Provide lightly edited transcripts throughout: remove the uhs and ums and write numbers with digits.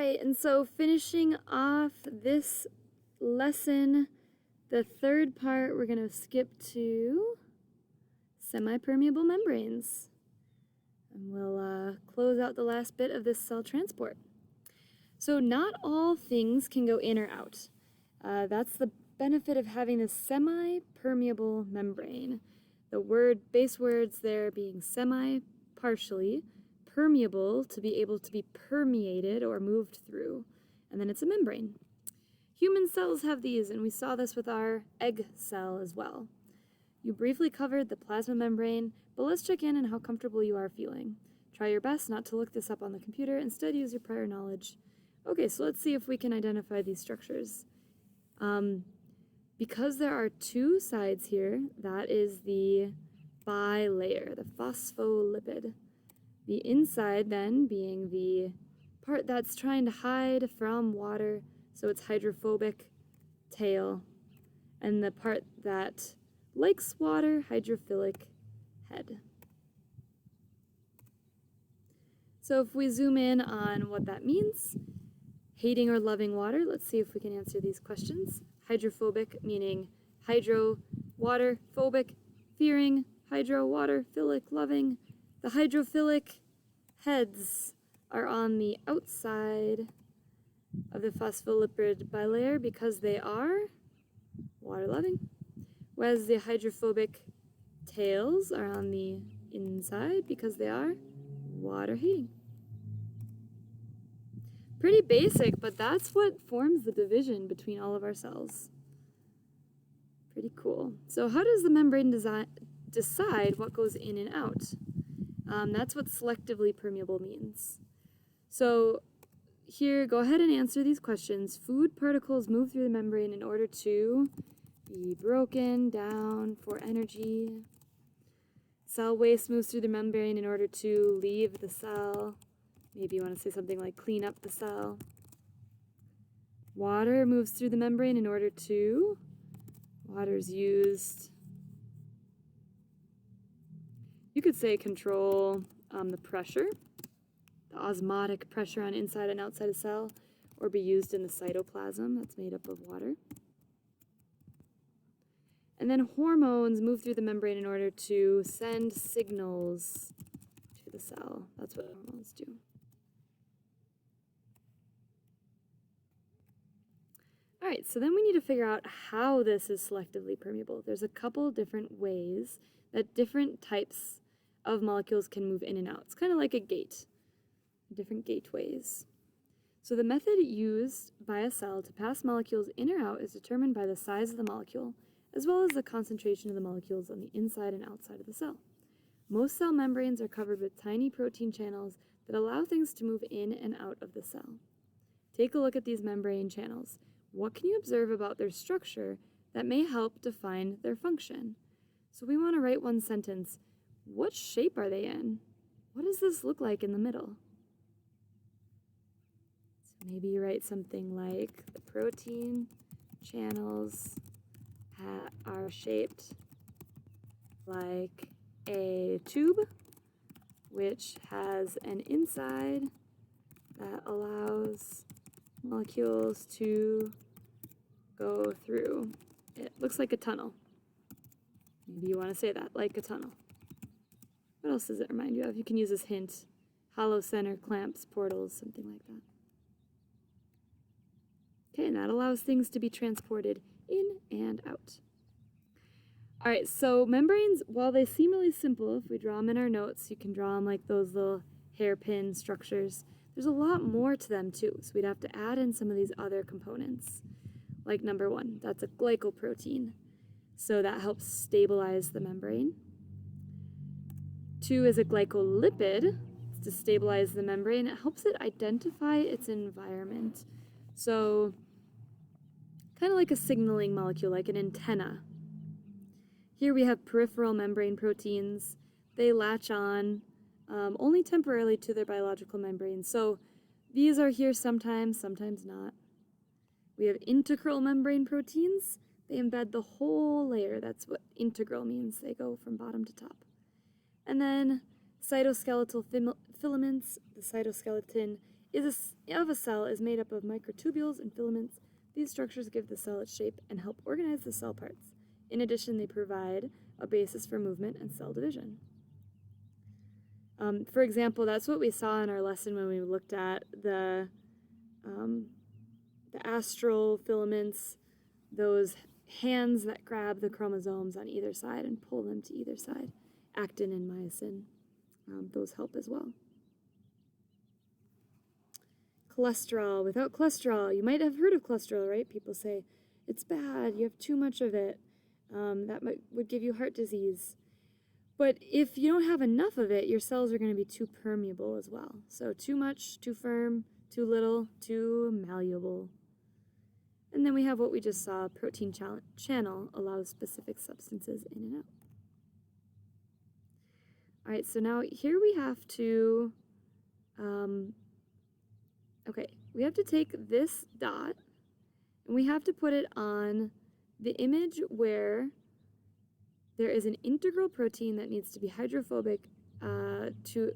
right, and so finishing off this lesson, the third part, we're going to skip to semi-permeable membranes. And we'll close out the last bit of this cell transport. So not all things can go in or out. That's the benefit of having a semi-permeable membrane. The base words there being semi, partially, permeable, to be able to be permeated or moved through, and then it's a membrane. Human cells have these, and we saw this with our egg cell as well. You briefly covered the plasma membrane, but let's check in on how comfortable you are feeling. Try your best not to look this up on the computer, instead use your prior knowledge. Okay, so let's see if we can identify these structures. Because there are two sides here, that is the bilayer, the phospholipid. The inside then being the part that's trying to hide from water, so it's hydrophobic tail, and the part that likes water, hydrophilic head. So if we zoom in on what that means, hating or loving water, let's see if we can answer these questions. Hydrophobic meaning hydro, water, phobic, fearing, hydro, water, philic, loving. The hydrophilic heads are on the outside of the phospholipid bilayer because they are water-loving, whereas the hydrophobic tails are on the inside because they are water-hating. Pretty basic, but that's what forms the division between all of our cells. Pretty cool. So how does the membrane decide what goes in and out? That's what selectively permeable means. So here, go ahead and answer these questions. Food particles move through the membrane in order to be broken down for energy. Cell waste moves through the membrane in order to leave the cell. Maybe you want to say something like clean up the cell. Water moves through the membrane in order to, water's used, you could say control the pressure, the osmotic pressure on inside and outside a cell, or be used in the cytoplasm that's made up of water. And then hormones move through the membrane in order to send signals to the cell. That's what hormones do. All right, so then we need to figure out how this is selectively permeable. There's a couple different ways that different types of molecules can move in and out. It's kind of like a gate, different gateways. So the method used by a cell to pass molecules in or out is determined by the size of the molecule, as well as the concentration of the molecules on the inside and outside of the cell. Most cell membranes are covered with tiny protein channels that allow things to move in and out of the cell. Take a look at these membrane channels. What can you observe about their structure that may help define their function? So we want to write one sentence. What shape are they in? What does this look like in the middle? So maybe you write something like the protein channels are shaped like a tube, which has an inside that allows molecules to go through. It looks like a tunnel. Maybe you want to say that, like a tunnel. What else does it remind you of? You can use this hint. Hollow center, clamps, portals, something like that. Okay, and that allows things to be transported in and out. All right, so membranes, while they seem really simple, if we draw them in our notes, you can draw them like those little hairpin structures. There's a lot more to them too, so we'd have to add in some of these other components. Like number one, that's a glycoprotein. So that helps stabilize the membrane. 2 is a glycolipid. It's to stabilize the membrane. It helps it identify its environment. So kind of like a signaling molecule, like an antenna. Here we have peripheral membrane proteins. They latch on only temporarily to their biological membrane. So these are here sometimes, sometimes not. We have integral membrane proteins. They embed the whole layer. That's what integral means. They go from bottom to top. And then cytoskeletal filaments. The cytoskeleton of a cell is made up of microtubules and filaments. These structures give the cell its shape and help organize the cell parts. In addition, they provide a basis for movement and cell division. For example, that's what we saw in our lesson when we looked at the astral filaments, those hands that grab the chromosomes on either side and pull them to either side. Actin and myosin, those help as well. Cholesterol. Without cholesterol, you might have heard of cholesterol, right? People say, it's bad, you have too much of it. That would give you heart disease. But if you don't have enough of it, your cells are going to be too permeable as well. So too much, too firm, too little, too malleable. And then we have what we just saw, protein channel allows specific substances in and out. All right, so now here we have to, we have to take this dot and we have to put it on the image where there is an integral protein that needs to be hydrophobic to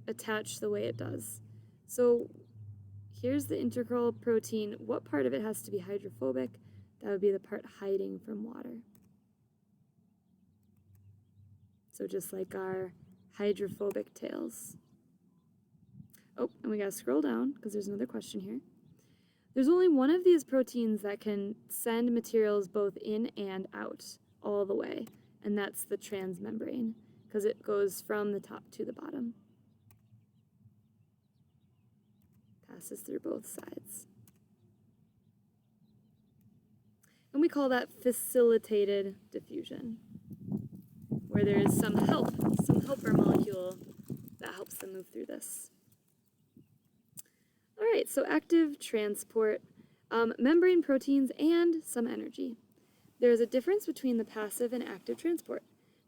attach the way it does. So here's the integral protein. What part of it has to be hydrophobic? That would be the part hiding from water. So just like our hydrophobic tails. Oh, and we gotta scroll down because there's another question here. There's only one of these proteins that can send materials both in and out all the way, and that's the transmembrane because it goes from the top to the bottom. Passes through both sides. And we call that facilitated diffusion, where there is some helper molecule that helps them move through this. All right, so active transport, membrane proteins, and some energy. There is a difference between the passive and active transport.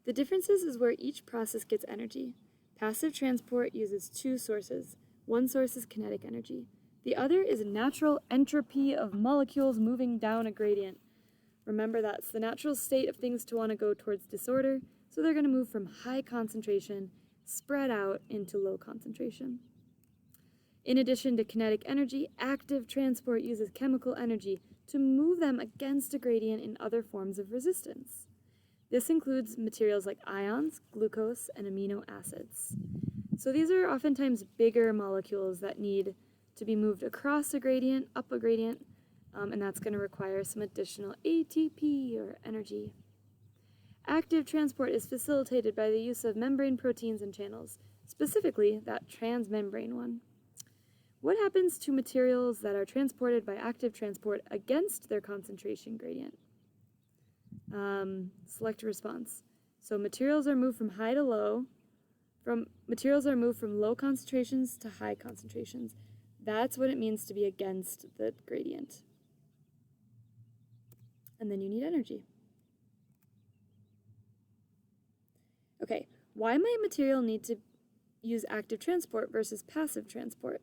The differences is where each process gets energy. Passive transport uses two sources. One source is kinetic energy. The other is natural entropy of molecules moving down a gradient. Remember, that's the natural state of things to want to go towards disorder, so they're going to move from high concentration, spread out into low concentration. In addition to kinetic energy, active transport uses chemical energy to move them against a gradient in other forms of resistance. This includes materials like ions, glucose, and amino acids. So these are oftentimes bigger molecules that need to be moved across a gradient, up a gradient, and that's going to require some additional ATP or energy. Active transport is facilitated by the use of membrane proteins and channels, specifically that transmembrane one. What happens to materials that are transported by active transport against their concentration gradient? Select a response. So materials are moved from high to low, materials are moved from low concentrations to high concentrations. That's what it means to be against the gradient. And then you need energy. Okay, why might material need to use active transport versus passive transport?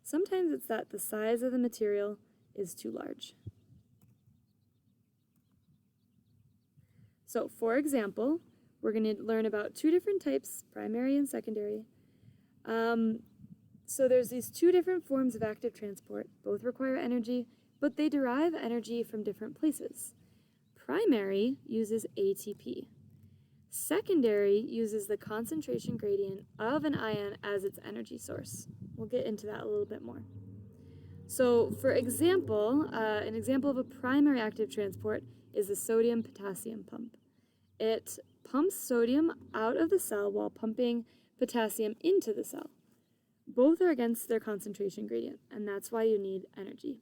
Sometimes it's that the size of the material is too large. So, for example, we're going to learn about two different types, primary and secondary. So there's these two different forms of active transport. Both require energy, but they derive energy from different places. Primary uses ATP. Secondary uses the concentration gradient of an ion as its energy source. We'll get into that a little bit more. So, for example, an example of a primary active transport is the sodium-potassium pump. It pumps sodium out of the cell while pumping potassium into the cell. Both are against their concentration gradient, and that's why you need energy.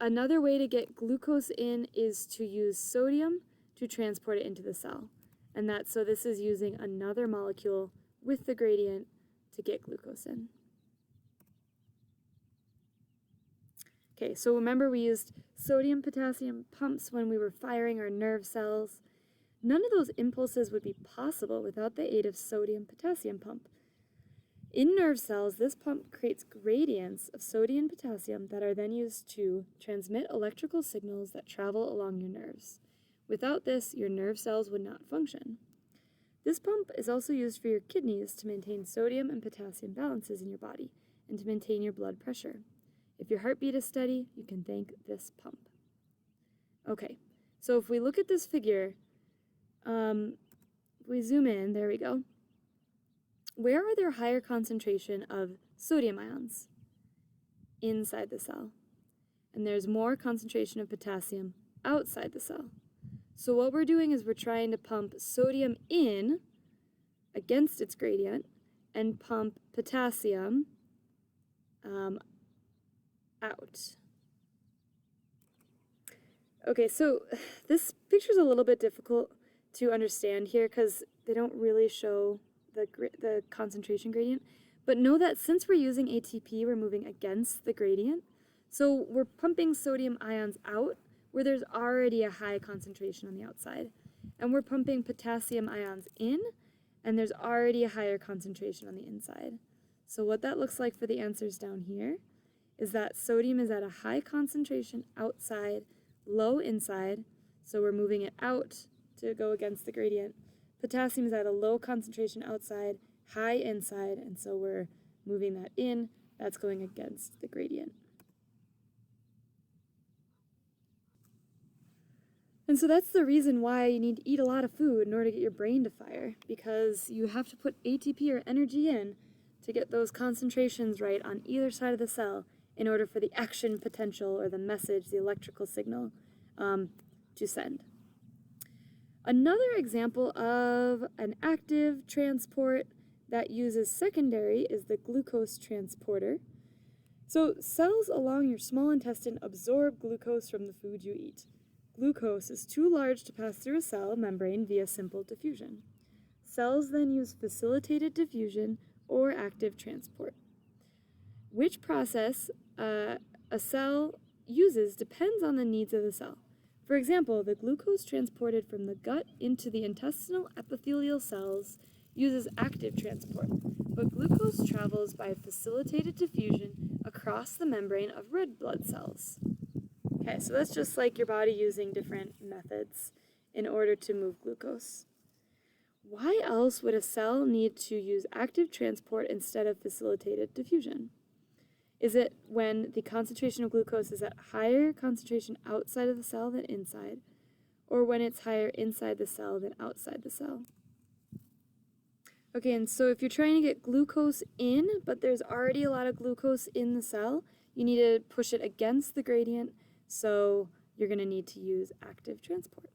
Another way to get glucose in is to use sodium to transport it into the cell. And so this is using another molecule with the gradient to get glucose in. Okay, so remember we used sodium-potassium pumps when we were firing our nerve cells. None of those impulses would be possible without the aid of sodium-potassium pump. In nerve cells, this pump creates gradients of sodium and potassium that are then used to transmit electrical signals that travel along your nerves. Without this, your nerve cells would not function. This pump is also used for your kidneys to maintain sodium and potassium balances in your body, and to maintain your blood pressure. If your heartbeat is steady, you can thank this pump. Okay, so if we look at this figure, we zoom in, there we go. Where are there higher concentration of sodium ions? Inside the cell. And there's more concentration of potassium outside the cell. So what we're doing is we're trying to pump sodium in against its gradient and pump potassium out. Okay, so this picture's a little bit difficult to understand here because they don't really show the concentration gradient. But know that since we're using ATP, we're moving against the gradient. So we're pumping sodium ions out where there's already a high concentration on the outside. And we're pumping potassium ions in, and there's already a higher concentration on the inside. So what that looks like for the answers down here is that sodium is at a high concentration outside, low inside, so we're moving it out to go against the gradient. Potassium is at a low concentration outside, high inside, and so we're moving that in. That's going against the gradient. And so that's the reason why you need to eat a lot of food in order to get your brain to fire, because you have to put ATP or energy in to get those concentrations right on either side of the cell in order for the action potential or the message, the electrical signal, to send. Another example of an active transport that uses secondary is the glucose transporter. So cells along your small intestine absorb glucose from the food you eat. Glucose is too large to pass through a cell membrane via simple diffusion. Cells then use facilitated diffusion or active transport. Which process a cell uses depends on the needs of the cell. For example, the glucose transported from the gut into the intestinal epithelial cells uses active transport, but glucose travels by facilitated diffusion across the membrane of red blood cells. Okay, so that's just like your body using different methods in order to move glucose. Why else would a cell need to use active transport instead of facilitated diffusion? Is it when the concentration of glucose is at higher concentration outside of the cell than inside, or when it's higher inside the cell than outside the cell? Okay, and so if you're trying to get glucose in, but there's already a lot of glucose in the cell, you need to push it against the gradient, so you're going to need to use active transport.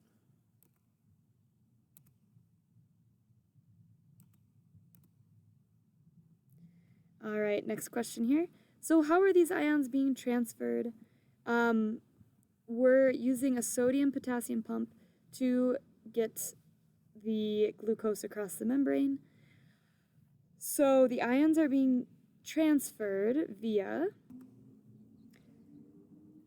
All right, next question here. So how are these ions being transferred? We're using a sodium-potassium pump to get the glucose across the membrane. So the ions are being transferred via...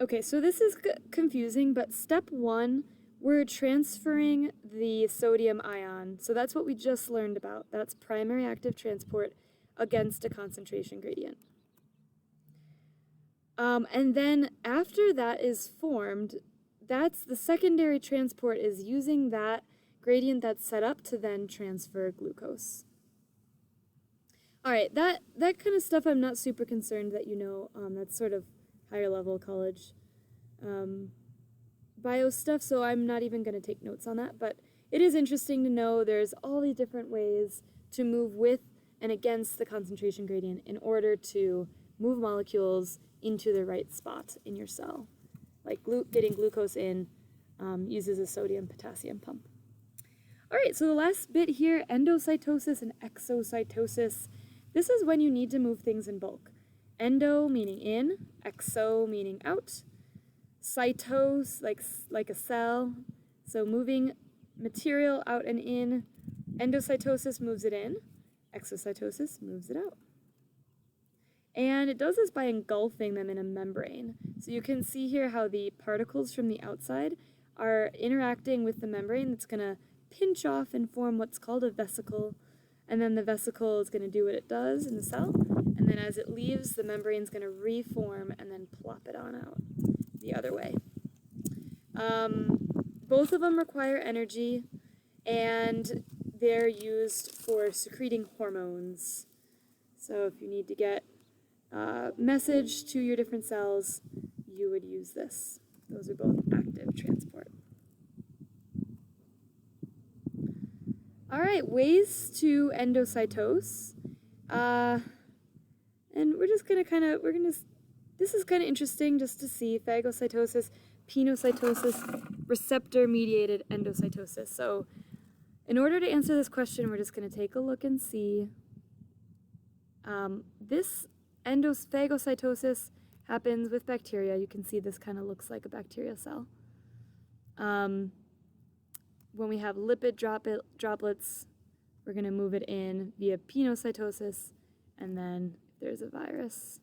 Okay, so this is confusing, but step one, we're transferring the sodium ion. So that's what we just learned about. That's primary active transport against a concentration gradient. And then after that is formed, that's the secondary transport is using that gradient that's set up to then transfer glucose. All right, that kind of stuff I'm not super concerned that you know. That's sort of higher level college bio stuff, so I'm not even going to take notes on that. But it is interesting to know there's all these different ways to move with and against the concentration gradient in order to move molecules into the right spot in your cell. Like getting glucose in uses a sodium-potassium pump. All right, so the last bit here, endocytosis and exocytosis. This is when you need to move things in bulk. Endo meaning in, exo meaning out, cytose like a cell, so moving material out and in. Endocytosis moves it in, exocytosis moves it out. And it does this by engulfing them in a membrane. So you can see here how the particles from the outside are interacting with the membrane that's going to pinch off and form what's called a vesicle. And then the vesicle is going to do what it does in the cell. And then as it leaves, the membrane's going to reform and then plop it on out the other way. Both of them require energy, and they're used for secreting hormones. So if you need to get message to your different cells, you would use this. Those are both active transport. All right, ways to endocytose. And we're just gonna this is kind of interesting just to see phagocytosis, penocytosis, receptor-mediated endocytosis. So in order to answer this question, we're just gonna take a look and see. This phagocytosis happens with bacteria. You can see this kind of looks like a bacteria cell. When we have lipid droplets, we're going to move it in via penocytosis, and then if there's a virus,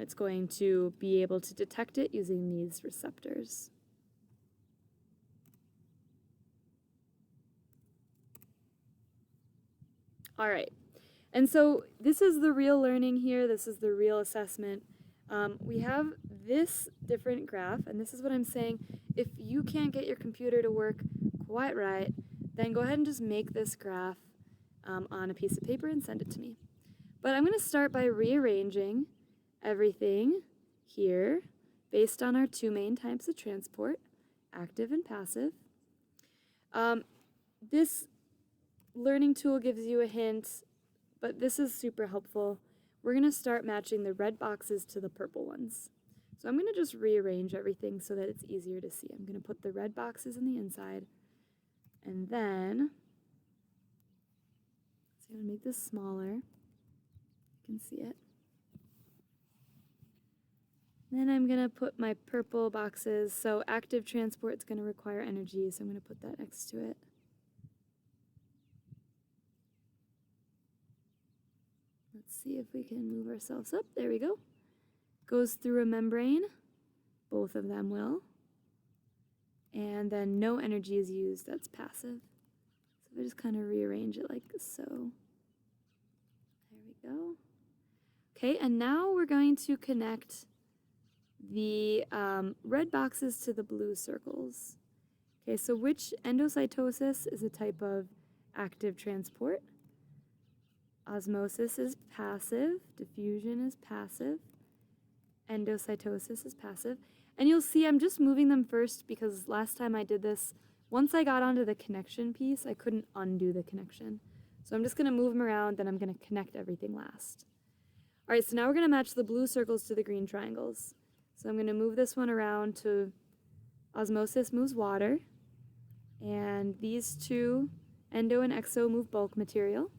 it's going to be able to detect it using these receptors. All right, and so this is the real learning here. This is the real assessment. We have this different graph, and this is what I'm saying. If you can't get your computer to work quite right, then go ahead and just make this graph on a piece of paper and send it to me. But I'm going to start by rearranging everything here based on our two main types of transport, active and passive. This learning tool gives you a hint, but this is super helpful. We're going to start matching the red boxes to the purple ones. So I'm going to just rearrange everything so that it's easier to see. I'm going to put the red boxes in the inside, and then I'm going to make this smaller. You can see it. Then I'm going to put my purple boxes. So active transport is going to require energy, so I'm going to put that next to it. Let's see if we can move ourselves up. There we go. Goes through a membrane. Both of them will. And then no energy is used. That's passive. So if I just kind of rearrange it like so. There we go. Okay, and now we're going to connect the red boxes to the blue circles. Okay, so which endocytosis is a type of active transport? Osmosis is passive, diffusion is passive, endocytosis is passive. And you'll see I'm just moving them first because last time I did this, once I got onto the connection piece, I couldn't undo the connection. So I'm just going to move them around, then I'm going to connect everything last. All right, so now we're going to match the blue circles to the green triangles. So I'm going to move this one around to osmosis moves water, and these two, endo and exo, move bulk material.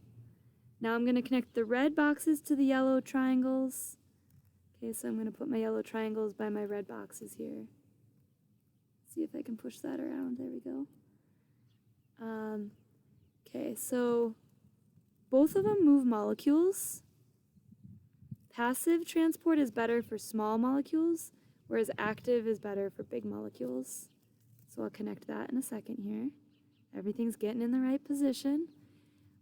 Now I'm going to connect the red boxes to the yellow triangles. Okay, so I'm going to put my yellow triangles by my red boxes here. See if I can push that around. There we go. Okay, so both of them move molecules. Passive transport is better for small molecules, whereas active is better for big molecules. So I'll connect that in a second here. Everything's getting in the right position.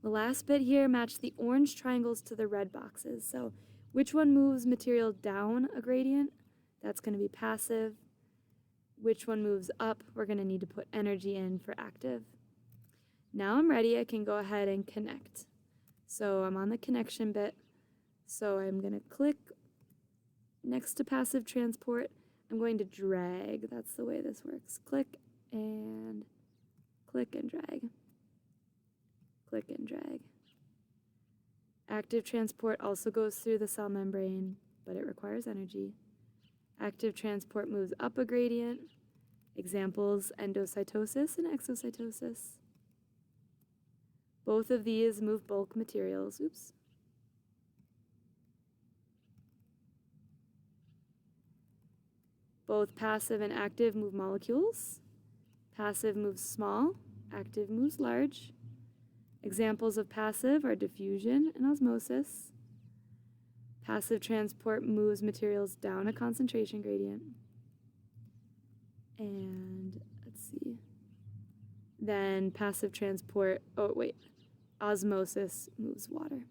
The last bit here, match the orange triangles to the red boxes. So which one moves material down a gradient? That's going to be passive. Which one moves up? We're going to need to put energy in for active. Now I'm ready. I can go ahead and connect. So I'm on the connection bit. So I'm going to click next to passive transport. I'm going to drag. That's the way this works. Click and drag. Click and drag. Active transport also goes through the cell membrane, but it requires energy. Active transport moves up a gradient. Examples, endocytosis and exocytosis. Both of these move bulk materials. Oops. Both passive and active move molecules. Passive moves small, active moves large. Examples of passive are diffusion and osmosis. Passive transport moves materials down a concentration gradient. And let's see. Then passive transport, osmosis moves water.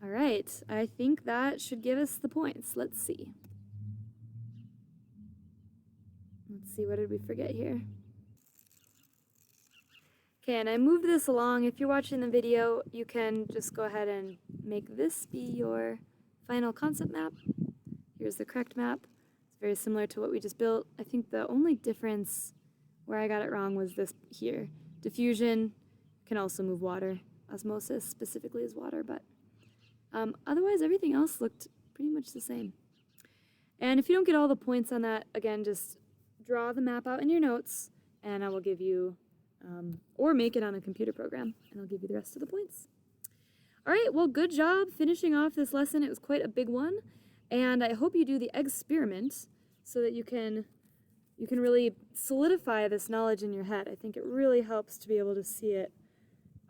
All right, I think that should give us the points. Let's see. Let's see, what did we forget here? Okay, and I moved this along. If you're watching the video, you can just go ahead and make this be your final concept map. Here's the correct map. It's very similar to what we just built. I think the only difference where I got it wrong was this here. Diffusion can also move water. Osmosis specifically is water, but otherwise everything else looked pretty much the same. And if you don't get all the points on that, again, just draw the map out in your notes, and I will give you, or make it on a computer program, and I'll give you the rest of the points. All right, well, good job finishing off this lesson. It was quite a big one, and I hope you do the experiment so that you can really solidify this knowledge in your head. I think it really helps to be able to see it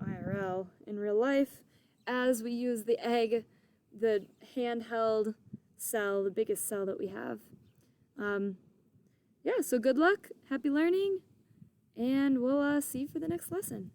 IRL in real life as we use the egg, the handheld cell, the biggest cell that we have. Yeah, so good luck, happy learning, and we'll see you for the next lesson.